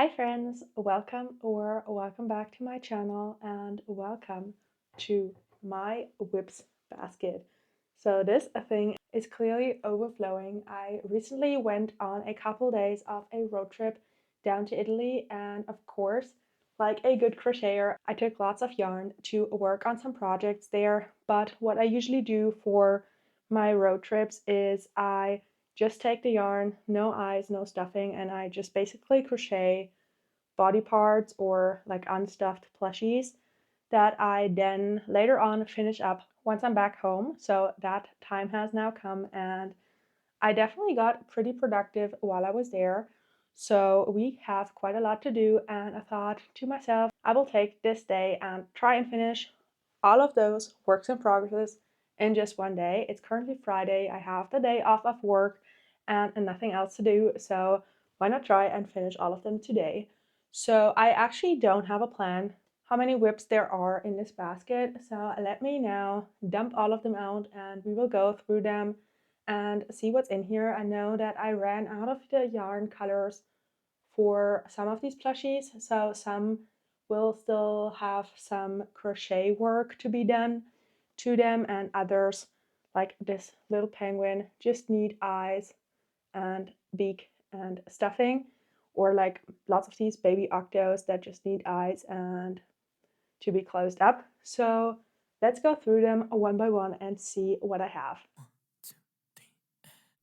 Hi friends, welcome back to my channel and welcome to my whips basket. So this thing is clearly overflowing. I recently went on a couple days of a road trip down to Italy, and of course, like a good crocheter, I took lots of yarn to work on some projects there. But what I usually do for my road trips is I just take the yarn, no eyes, no stuffing, and I just basically crochet body parts or like unstuffed plushies that I then later on finish up once I'm back home. So that time has now come, and I definitely got pretty productive while I was there. So we have quite a lot to do, and I thought to myself, I will take this day and try and finish all of those works in progress in just one day. It's currently Friday. I have the day off of work and nothing else to do. So why not try and finish all of them today? So I actually don't have a plan how many whips there are in this basket. So let me now dump all of them out and we will go through them and see what's in here. I know that I ran out of the yarn colors for some of these plushies, so some will still have some crochet work to be done to them, and others, like this little penguin, just need eyes and beak and stuffing, or like lots of these baby octos that just need eyes and to be closed up. So let's go through them one by one and see what I have.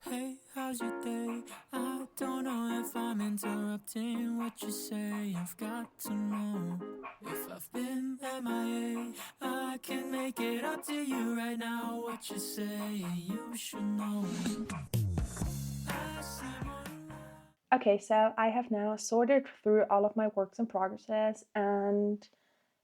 Hey, how's your day? I don't know if I'm interrupting what you say. I've got to know if I've been MIA. I can make it up to you right now. What you say, you should know. Okay, so I have now sorted through all of my works in progresses, and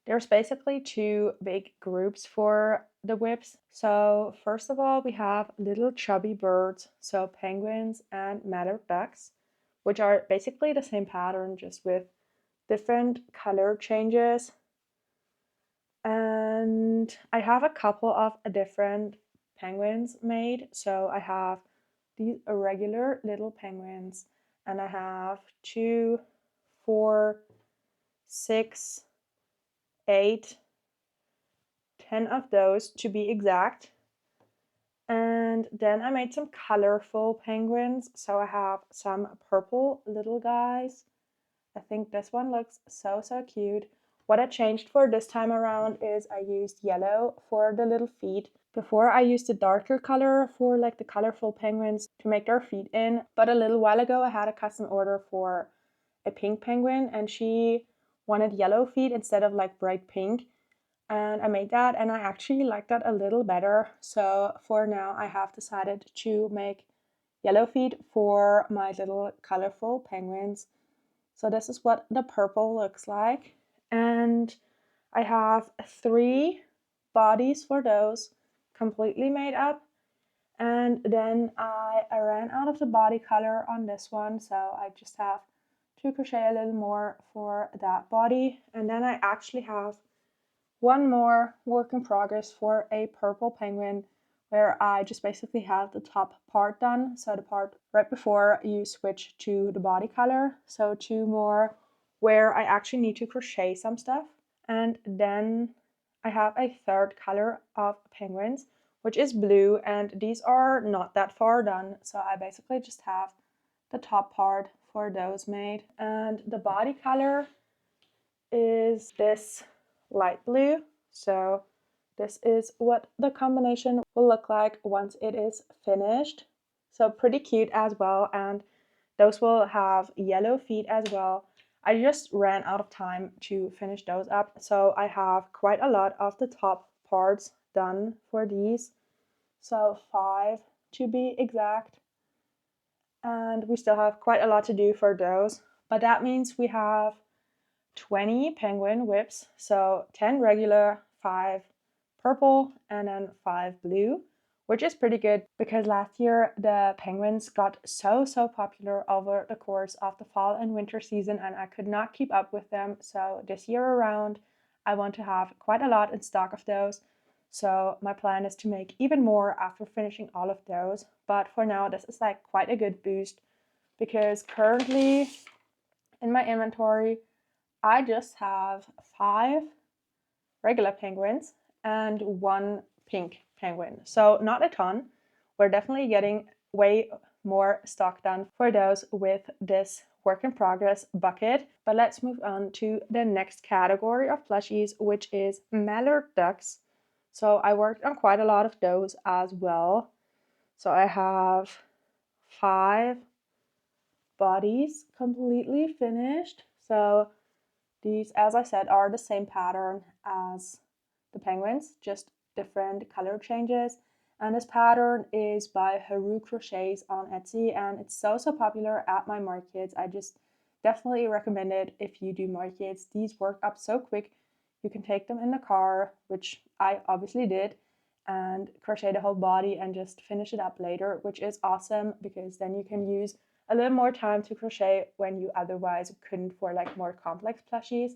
there's basically two big groups for the whips. So first of all, we have little chubby birds, so penguins and mallard ducks, which are basically the same pattern, just with different color changes. And I have a couple of different penguins made. So I have these irregular little penguins, and I have 2, 4, 6, 8, 10 of those to be exact. And then I made some colorful penguins. So I have some purple little guys. I think this one looks so cute. What I changed for this time around is I used yellow for the little feet. Before I used a darker color for like the colorful penguins to make their feet in, but a little while ago I had a custom order for a pink penguin and she wanted yellow feet instead of like bright pink, and I made that and I actually like that a little better. So for now I have decided to make yellow feet for my little colorful penguins. So this is what the purple looks like. And I have 3 bodies for those completely made up. And then I ran out of the body color on this one, so I just have to crochet a little more for that body. And then I actually have one more work in progress for a purple penguin where I just basically have the top part done, so the part right before you switch to the body color. So 2 more where I actually need to crochet some stuff. And then I have a third color of penguins, which is blue, and these are not that far done, so I basically just have the top part for those made. And the body color is this light blue. So this is what the combination will look like once it is finished. So pretty cute as well, and those will have yellow feet as well. I just ran out of time to finish those up, so I have quite a lot of the top parts done for these. So 5 to be exact. And we still have quite a lot to do for those. But that means we have 20 penguin whips, so 10 regular, 5 purple, and then 5 blue, which is pretty good because last year the penguins got so popular over the course of the fall and winter season and I could not keep up with them. So this year around I want to have quite a lot in stock of those. So my plan is to make even more after finishing all of those. But for now this is like quite a good boost because currently in my inventory, I just have 5 regular penguins and 1 pink penguin. So not a ton. We're definitely getting way more stock done for those with this work in progress bucket. But let's move on to the next category of plushies, which is mallard ducks. So I worked on quite a lot of those as well. So I have 5 bodies completely finished. So these, as I said, are the same pattern as the penguins, just different color changes. And this pattern is by Haru Crochets on Etsy, and it's so popular at my markets. I just definitely recommend it if you do markets. These work up so quick. You can take them in the car, which I obviously did, and crochet the whole body and just finish it up later, which is awesome because then you can use a little more time to crochet when you otherwise couldn't for like more complex plushies.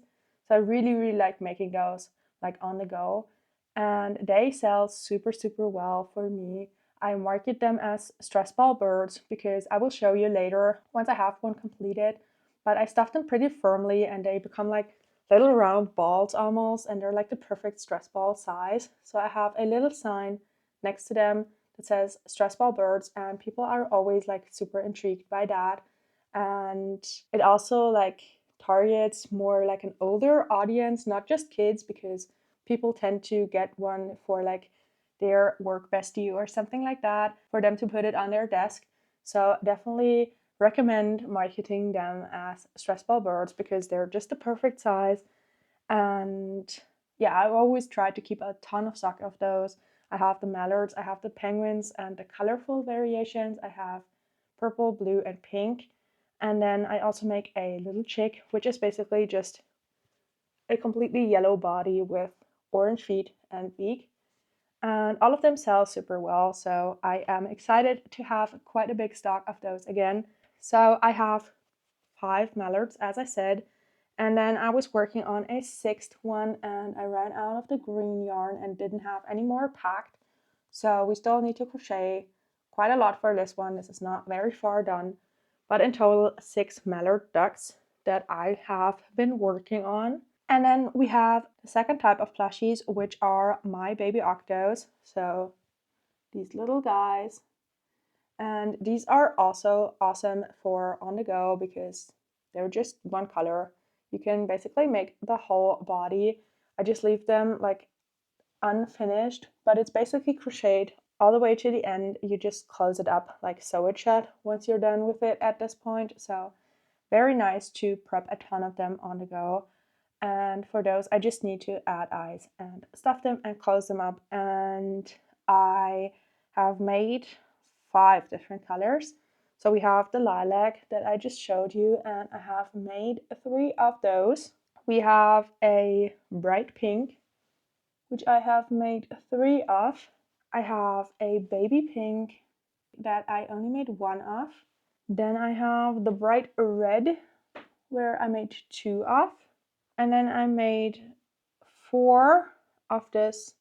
So I really like making those like on the go, and they sell super well for me. I market them as stress ball birds because I will show you later once I have one completed, but I stuff them pretty firmly and they become like little round balls almost, and they're like the perfect stress ball size. So I have a little sign next to them that says stress ball birds, and people are always like super intrigued by that. And it also like targets more like an older audience, not just kids, because people tend to get one for like their work bestie or something like that for them to put it on their desk. So definitely recommend marketing them as stress ball birds because they're just the perfect size. And yeah, I always try to keep a ton of stock of those. I have the mallards, I have the penguins and the colorful variations. I have purple, blue, and pink. And then I also make a little chick, which is basically just a completely yellow body with orange feet and beak. And all of them sell super well, so I am excited to have quite a big stock of those again. So I have 5 mallards, as I said, and then I was working on a 6th one and I ran out of the green yarn and didn't have any more packed. So we still need to crochet quite a lot for this one. This is not very far done, but in total 6 mallard ducks that I have been working on. And then we have the second type of plushies, which are my baby octos. So these little guys. And these are also awesome for on the go because they're just one color. You can basically make the whole body. I just leave them like unfinished, but it's basically crocheted all the way to the end. You just close it up, like sew it shut once you're done with it at this point. So very nice to prep a ton of them on the go. And for those, I just need to add eyes and stuff them and close them up. And I have made 5 different colors. So we have the lilac that I just showed you, and I have made 3 of those. We have a bright pink, which I have made 3 of. I have a baby pink that I only made 1 of. Then I have the bright red, where I made 2 of. And then I made 4 of this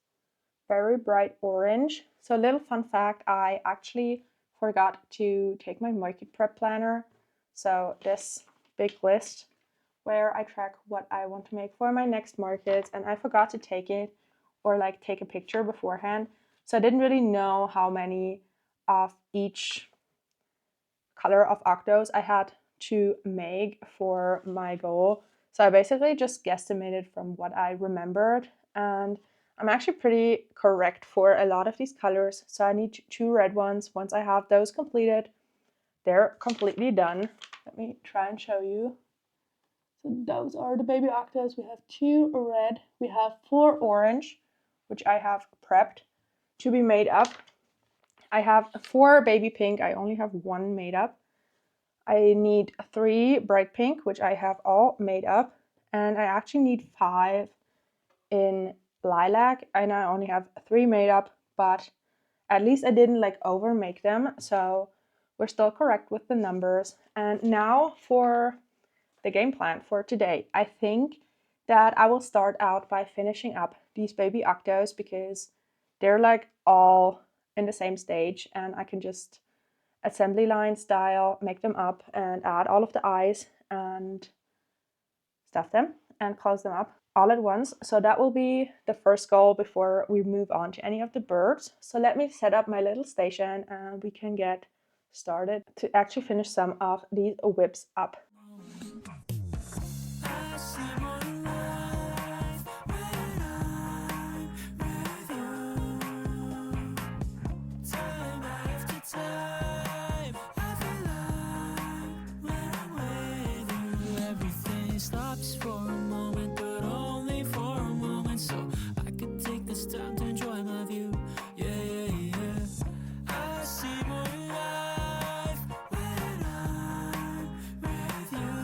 very bright orange. So a little fun fact, I actually forgot to take my market prep planner. So this big list where I track what I want to make for my next markets, and I forgot to take it or like take a picture beforehand. So I didn't really know how many of each color of octos I had to make for my goal. So I basically just guesstimated from what I remembered, and I'm actually pretty correct for a lot of these colors. So I need 2 red ones. Once I have those completed, they're completely done. Let me try and show you. So those are the baby octos. We have 2 red, we have 4 orange, which I have prepped to be made up. I have 4 baby pink, I only have 1 made up. I need 3 bright pink, which I have all made up, and I actually need 5 in lilac, and I only have 3 made up, but at least I didn't like over make them, so we're still correct with the numbers. And now for the game plan for today. I think that I will start out by finishing up these baby octos because they're like all in the same stage, and I can just assembly line style make them up and add all of the eyes and stuff them and close them up all at once. So that will be the first goal before we move on to any of the birds. So let me set up my little station and we can get started to actually finish some of these WIPs up. Stops for a moment, but only for a moment, so I could take this time to enjoy my view. Yeah, yeah, yeah. I see more life when I'm with you.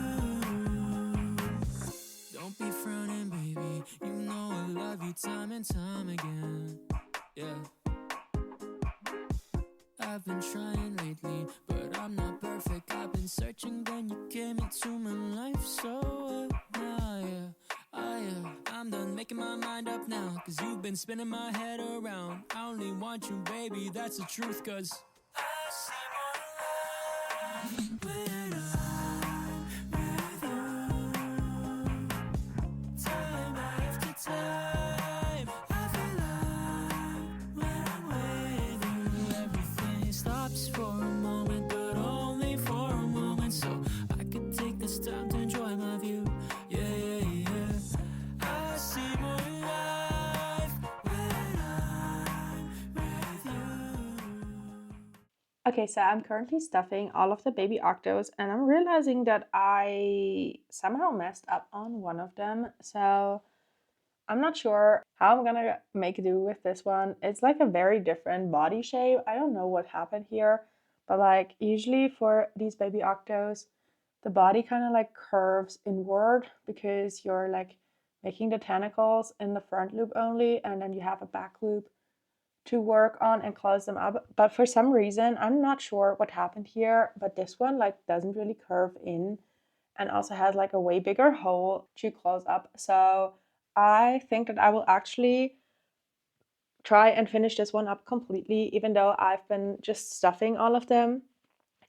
Don't be frowning, baby. You know I love you time and time again. Yeah. I've been trying lately, but I'm not perfect. I've been searching, then you came into my life. So I'm done making my mind up now, 'cause you've been spinning my head around. I only want you, baby, that's the truth, 'cause I see more life when I'm with you. Time after time, I feel like when I'm with you, everything stops for a moment, but only for a moment, so I could take this time to enjoy my view. Yeah, yeah, yeah. I see more life when I'm with you. Okay, so I'm currently stuffing all of the baby octos and I'm realizing that I somehow messed up on one of them. So I'm not sure how I'm gonna make do with this one. It's like a very different body shape. I don't know what happened here, but like usually for these baby octos, the body kind of like curves inward because you're like making the tentacles in the front loop only, and then you have a back loop to work on and close them up. But for some reason, I'm not sure what happened here, but this one like doesn't really curve in and also has like a way bigger hole to close up. So I think that I will actually try and finish this one up completely, even though I've been just stuffing all of them.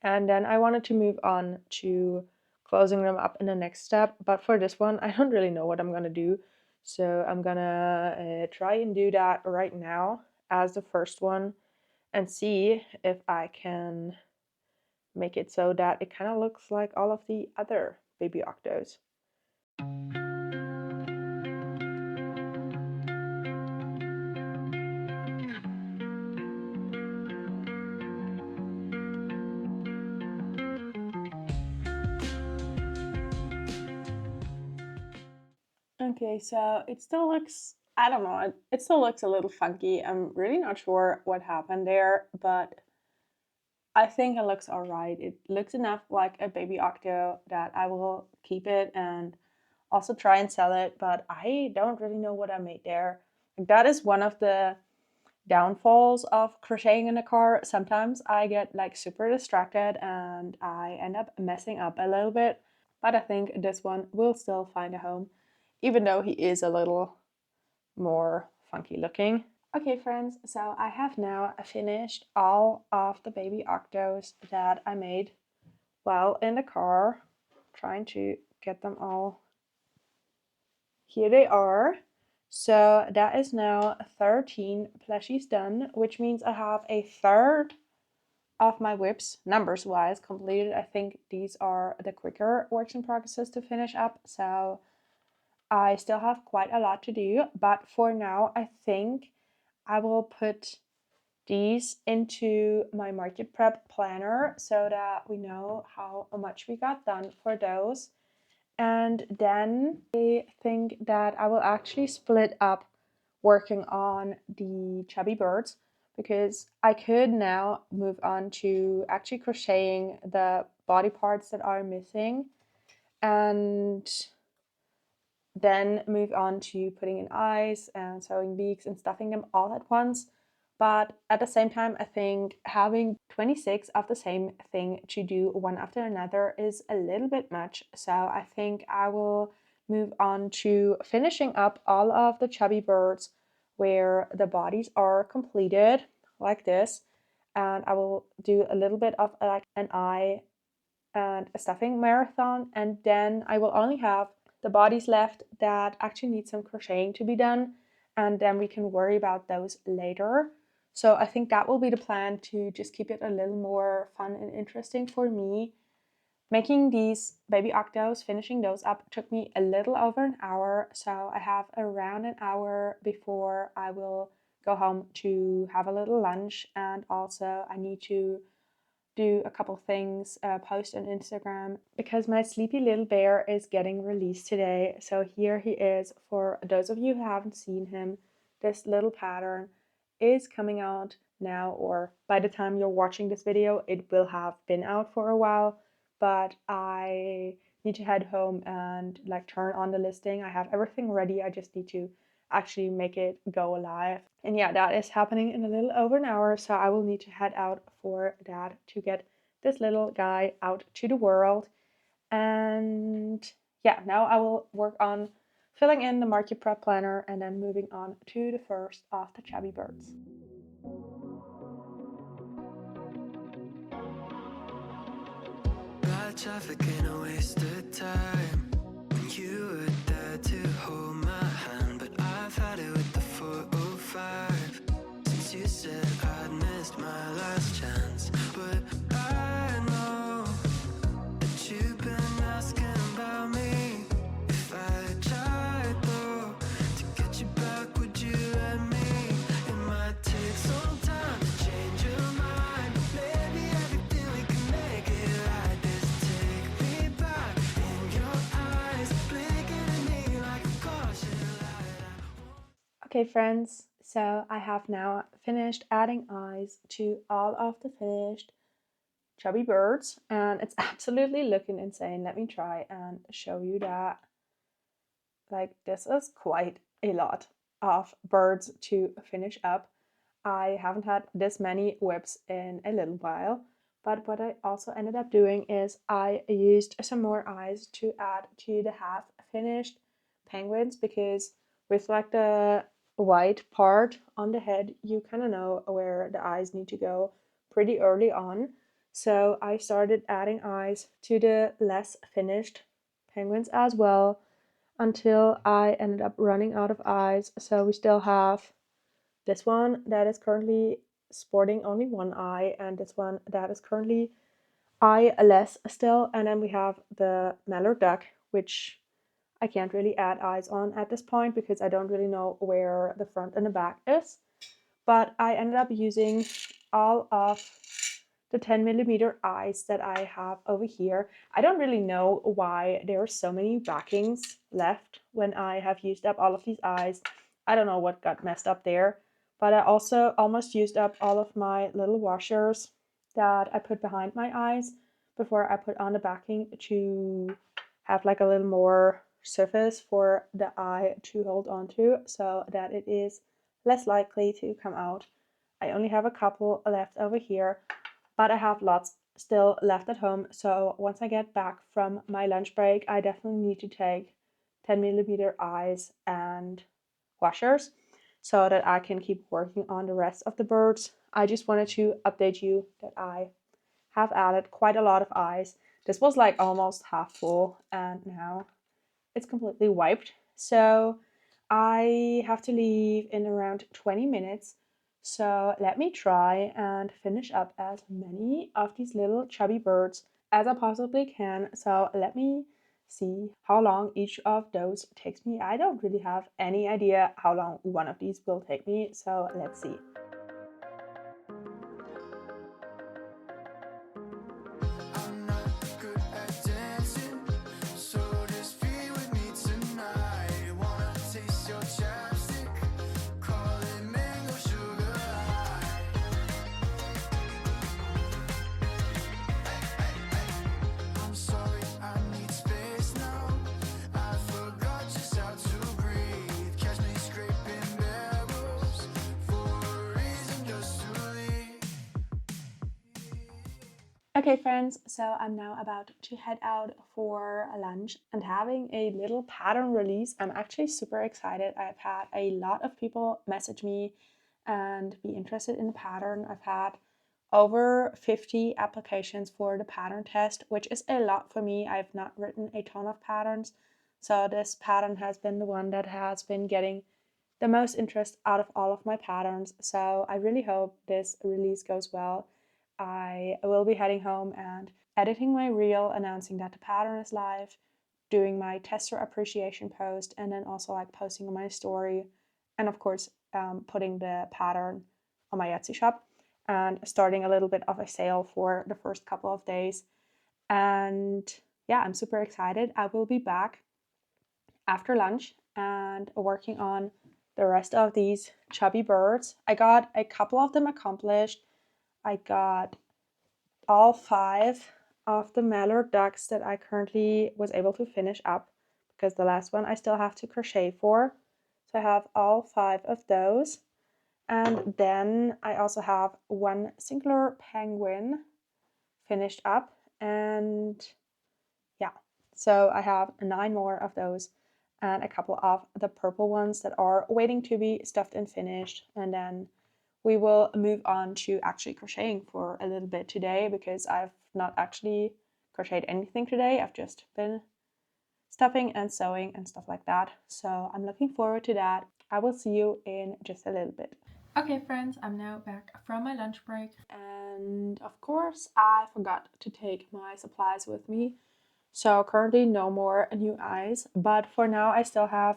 And then I wanted to move on to closing them up in the next step. But for this one, I don't really know what I'm gonna do. So I'm gonna try and do that right now as the first one and see if I can make it so that it kind of looks like all of the other baby octos. Okay, so it still looks, I don't know, it still looks a little funky. I'm really not sure what happened there, but I think it looks alright. It looks enough like a baby octo that I will keep it and also try and sell it, but I don't really know what I made there. That is one of the downfalls of crocheting in a car. Sometimes I get like super distracted and I end up messing up a little bit, but I think this one will still find a home, even though he is a little more funky looking. Okay friends, so I have now finished all of the baby octos that I made while in the car, trying to get them all. Here they are. So that is now 13 plushies done, which means I have a third of my WIPs, numbers wise, completed. I think these are the quicker works in progresses to finish up, so I still have quite a lot to do, but for now I think I will put these into my market prep planner so that we know how much we got done for those. And then I think that I will actually split up working on the chubby birds, because I could now move on to actually crocheting the body parts that are missing and then move on to putting in eyes and sewing beaks and stuffing them all at once. But at the same time, I think having 26 of the same thing to do one after another is a little bit much. So I think I will move on to finishing up all of the chubby birds where the bodies are completed like this. And I will do a little bit of like an eye and a stuffing marathon. And then I will only have the bodies left that actually need some crocheting to be done, and then we can worry about those later. So I think that will be the plan, to just keep it a little more fun and interesting for me. Making these baby octos, finishing those up, took me a little over an hour, so I have around an hour before I will go home to have a little lunch, and also I need to do a couple things, post on Instagram, because my sleepy little bear is getting released today. So here he is. For those of you who haven't seen him, this little pattern is coming out now, or by the time you're watching this video, it will have been out for a while, but I need to head home and like turn on the listing. I have everything ready, I just need to actually make it go live. And yeah, that is happening in a little over an hour, so I will need to head out for that to get this little guy out to the world. And yeah, now I will work on filling in the market prep planner and then moving on to the first of the chubby birds. Bad traffic ain't a waste of time. When you were there to hold my hand, but I've had it with the 405 since you said I'd missed my last chance. But I know that you've been asking about me. If I tried though to get you back, would you let me? It might take some time to change your mind. Maybe everything we can make it right. This take me back in your eyes, blinking at me like a caution light. Okay friends, so I have now finished adding eyes to all of the finished chubby birds, and it's absolutely looking insane. Let me try and show you that. Like, this is quite a lot of birds to finish up. I haven't had this many WIPs in a little while, but what I also ended up doing is I used some more eyes to add to the half finished penguins, because with like the white part on the head, you kind of know where the eyes need to go pretty early on. So I started adding eyes to the less finished penguins as well, until I ended up running out of eyes. So we still have this one that is currently sporting only one eye, and this one that is currently eyeless still. And then we have the mallard duck, which I can't really add eyes on at this point because I don't really know where the front and the back is. But I ended up using all of the 10mm eyes that I have over here. I don't really know why there are so many backings left when I have used up all of these eyes. I don't know what got messed up there, but I also almost used up all of my little washers that I put behind my eyes before I put on the backing, to have like a little more surface for the eye to hold onto, so that it is less likely to come out. I only have a couple left over here, but I have lots still left at home. So once I get back from my lunch break, I definitely need to take 10mm eyes and washers so that I can keep working on the rest of the birds. I just wanted to update you that I have added quite a lot of eyes. This was like almost half full, and now it's completely wiped. So I have to leave in around 20 minutes. So let me try and finish up as many of these little chubby birds as I possibly can. So let me see how long each of those takes me. I don't really have any idea how long one of these will take me. So let's see. I'm not good at dancing, so just be with me tonight. Wanna taste your chapstick, call it mango sugar high. I'm sorry, I need space now. I forgot just how to breathe. Catch me scraping barrels for a reason just to leave. Okay friends, so I'm now about to head out for lunch and having a little pattern release. I'm actually super excited. I've had a lot of people message me and be interested in the pattern. I've had over 50 applications for the pattern test, which is a lot for me. I've not written a ton of patterns, So this pattern has been the one that has been getting the most interest out of all of my patterns. So I really hope this release goes well. I will be heading home and editing my reel, announcing that the pattern is live, doing my tester appreciation post, and then also like posting on my story, and of course putting the pattern on my Etsy shop and starting a little bit of a sale for the first couple of days. And yeah, I'm super excited. I will be back after lunch and working on the rest of these chubby birds. I got a couple of them accomplished. I got all 5 of the mallard ducks that I currently was able to finish up, because the last one I still have to crochet for. So I have all 5 of those. And then I also have one singular penguin finished up, and yeah, so I have 9 more of those and a couple of the purple ones that are waiting to be stuffed and finished. And then we will move on to actually crocheting for a little bit today, because I've not actually crocheted anything today. I've just been stuffing and sewing and stuff like that. So I'm looking forward to that. I will see you in just a little bit. Okay, friends, I'm now back from my lunch break. And of course, I forgot to take my supplies with me. So currently no more new eyes, but for now I still have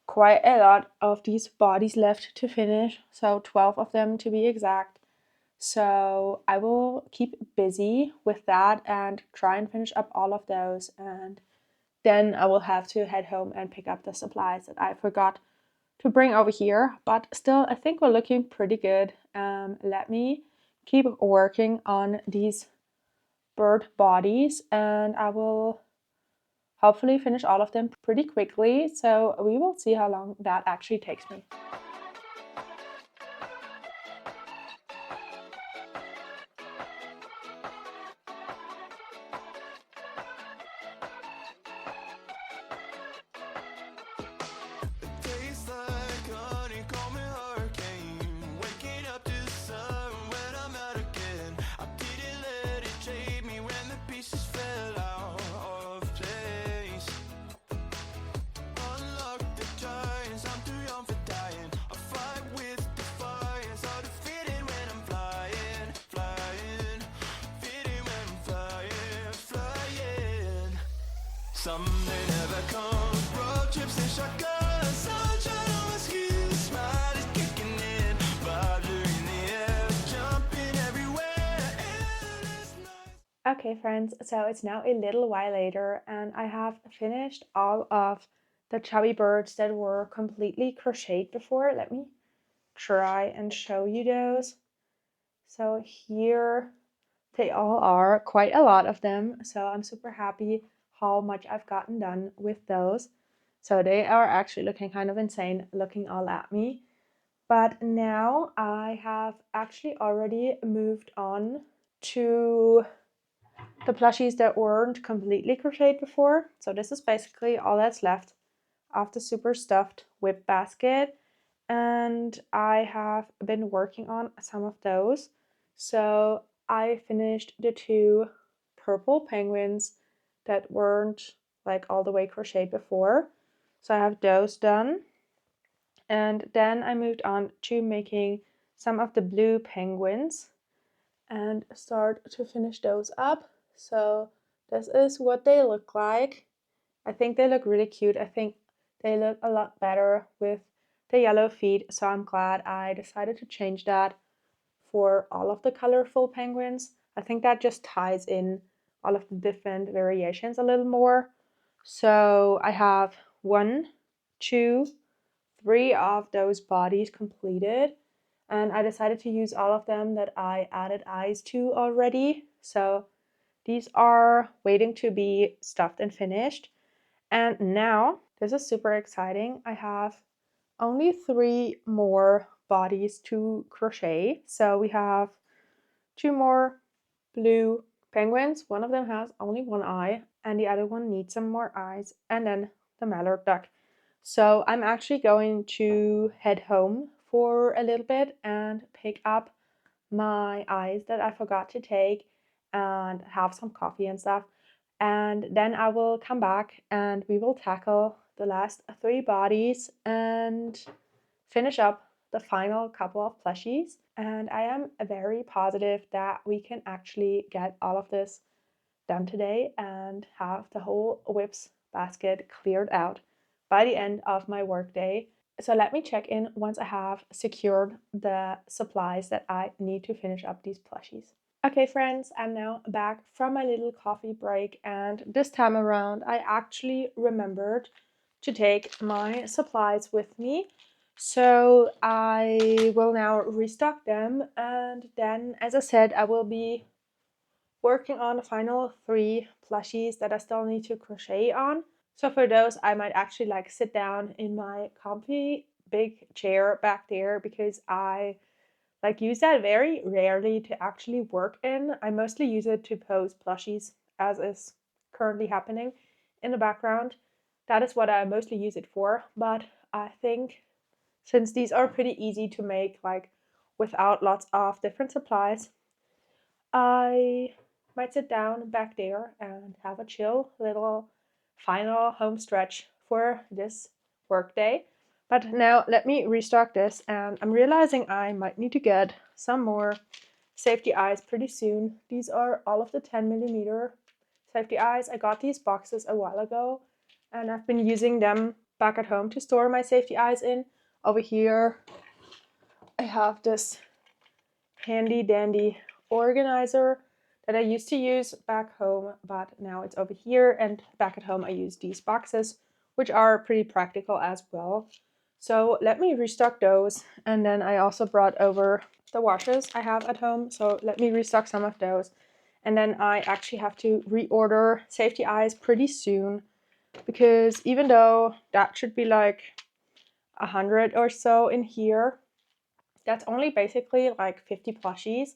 quite a lot of these bodies left to finish, so 12 of them to be exact. So I will keep busy with that and try and finish up all of those, and then I will have to head home and pick up the supplies that I forgot to bring over here. But still, I think we're looking pretty good. Let me keep working on these bird bodies and I will hopefully finish all of them pretty quickly. So we will see how long that actually takes me. Someday never comes, road trips and shotguns, sunshine on my skin, smile is kicking in, vibes are in the air, jumping everywhere, endless nights. Okay, friends, so it's now a little while later and I have finished all of the chubby birds that were completely crocheted before. Let me try and show you those. So here they all are, quite a lot of them. So I'm super happy how much I've gotten done with those. So they are actually looking kind of insane, looking all at me. But now I have actually already moved on to the plushies that weren't completely crocheted before. So this is basically all that's left of the super stuffed WIP basket. And I have been working on some of those. So I finished the 2 purple penguins that weren't like all the way crocheted before. So I have those done. And then I moved on to making some of the blue penguins and start to finish those up. So this is what they look like. I think they look really cute. I think they look a lot better with the yellow feet, so I'm glad I decided to change that for all of the colorful penguins. I think that just ties in all of the different variations a little more. So I have 1, 2, 3 of those bodies completed, and I decided to use all of them that I added eyes to already. So these are waiting to be stuffed and finished. And now, this is super exciting. I have only 3 more bodies to crochet. So we have 2 more blue penguins. One of them has only 1 eye, and the other one needs some more eyes. And then the mallard duck. So I'm actually going to head home for a little bit and pick up my eyes that I forgot to take and have some coffee and stuff. and then I will come back and we will tackle the last 3 bodies and finish up the final couple of plushies. And I am very positive that we can actually get all of this done today and have the whole WIPs basket cleared out by the end of my workday. So let me check in once I have secured the supplies that I need to finish up these plushies. Okay, friends, I'm now back from my little coffee break, and this time around I actually remembered to take my supplies with me. So I will now restock them, and then, as I said, I will be working on the final 3 plushies that I still need to crochet on. So for those, I might actually like sit down in my comfy big chair back there because I like use that very rarely to actually work in. I mostly use it to pose plushies, as is currently happening in the background. That is what I mostly use it for, but I think since these are pretty easy to make, like without lots of different supplies, I might sit down back there and have a chill little final home stretch for this workday. But now let me restock this, and I'm realizing I might need to get some more safety eyes pretty soon. These are all of the 10mm safety eyes. I got these boxes a while ago, and I've been using them back at home to store my safety eyes in. Over here, I have this handy dandy organizer that I used to use back home, but now it's over here, and back at home I use these boxes, which are pretty practical as well. So let me restock those, and then I also brought over the washes I have at home, so let me restock some of those. And then I actually have to reorder safety eyes pretty soon, because even though that should be like 100 or so in here, that's only basically like 50 plushies,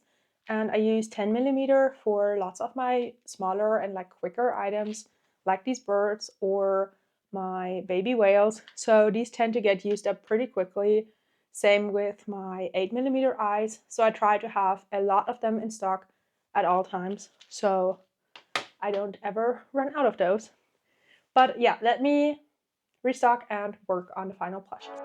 and I use 10mm for lots of my smaller and like quicker items like these birds or my baby whales. So these tend to get used up pretty quickly. Same with my 8mm eyes. So I try to have a lot of them in stock at all times so I don't ever run out of those. But yeah, let me restock and work on the final plushies.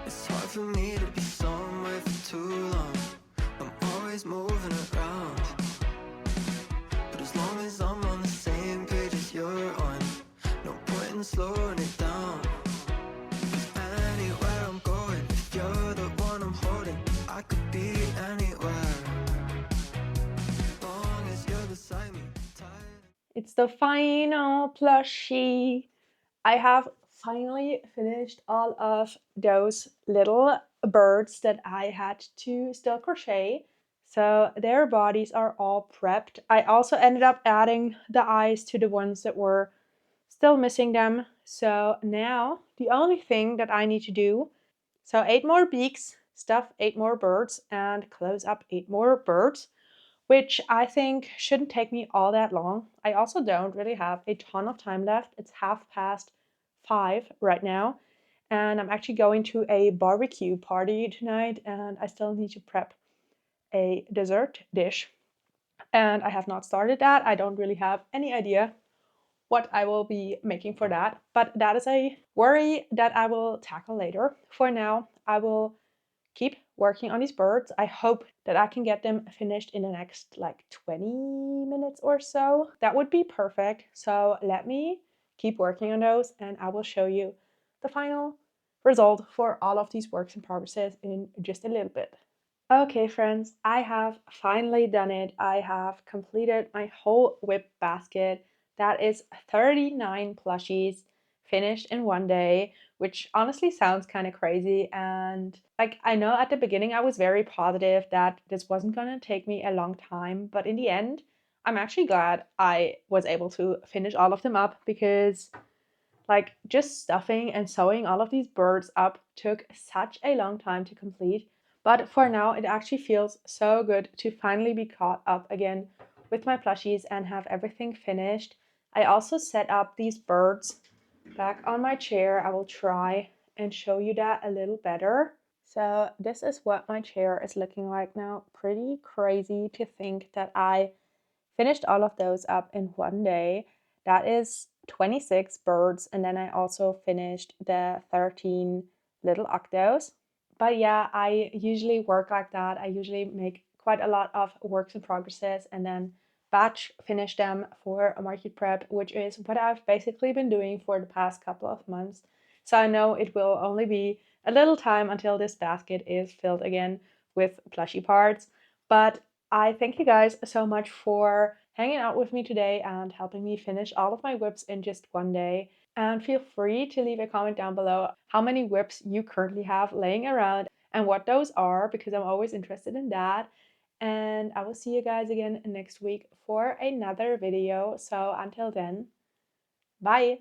It's hard for me to be somewhere for too long. I'm always moving around, but as long as I'm on the same page as you're on, no point in slowing it down. 'Cause anywhere I'm going, if you're the one I'm holding, I could be anywhere, long as you're beside me. It's the final plushie. I have finally finished all of those little birds that I had to still crochet. So their bodies are all prepped. I also ended up adding the eyes to the ones that were still missing them. So now the only thing that I need to do, so 8 more beaks, stuff 8 more birds, and close up 8 more birds, which I think shouldn't take me all that long. I also don't really have a ton of time left. It's 5:30 right now, and I'm actually going to a barbecue party tonight, and I still need to prep a dessert dish. And I have not started that. I don't really have any idea what I will be making for that, but that is a worry that I will tackle later. For now, I will keep working on these birds. I hope that I can get them finished in the next like 20 minutes or so. That would be perfect. So let me keep working on those, and I will show you the final result for all of these works in progresses in just a little bit. Okay, friends, I have finally done it. I have completed my whole WIP basket. That is 39 plushies finished in one day, which honestly sounds kind of crazy. And like, I know at the beginning I was very positive that this wasn't going to take me a long time, but in the end, I'm actually glad I was able to finish all of them up, because like just stuffing and sewing all of these birds up took such a long time to complete. But for now, it actually feels so good to finally be caught up again with my plushies and have everything finished. I also set up these birds back on my chair. I will try and show you that a little better. So this is what my chair is looking like now. Pretty crazy to think that I finished all of those up in one day. That is 26 birds, and then I also finished the 13 little octos. But yeah, I usually work like that. I usually make quite a lot of works in progresses and then batch finish them for a market prep, which is what I've basically been doing for the past couple of months. So I know it will only be a little time until this basket is filled again with plushie parts. But I thank you guys so much for hanging out with me today and helping me finish all of my WIPs in just one day. And feel free to leave a comment down below how many WIPs you currently have laying around and what those are, because I'm always interested in that. And I will see you guys again next week for another video. So until then, bye!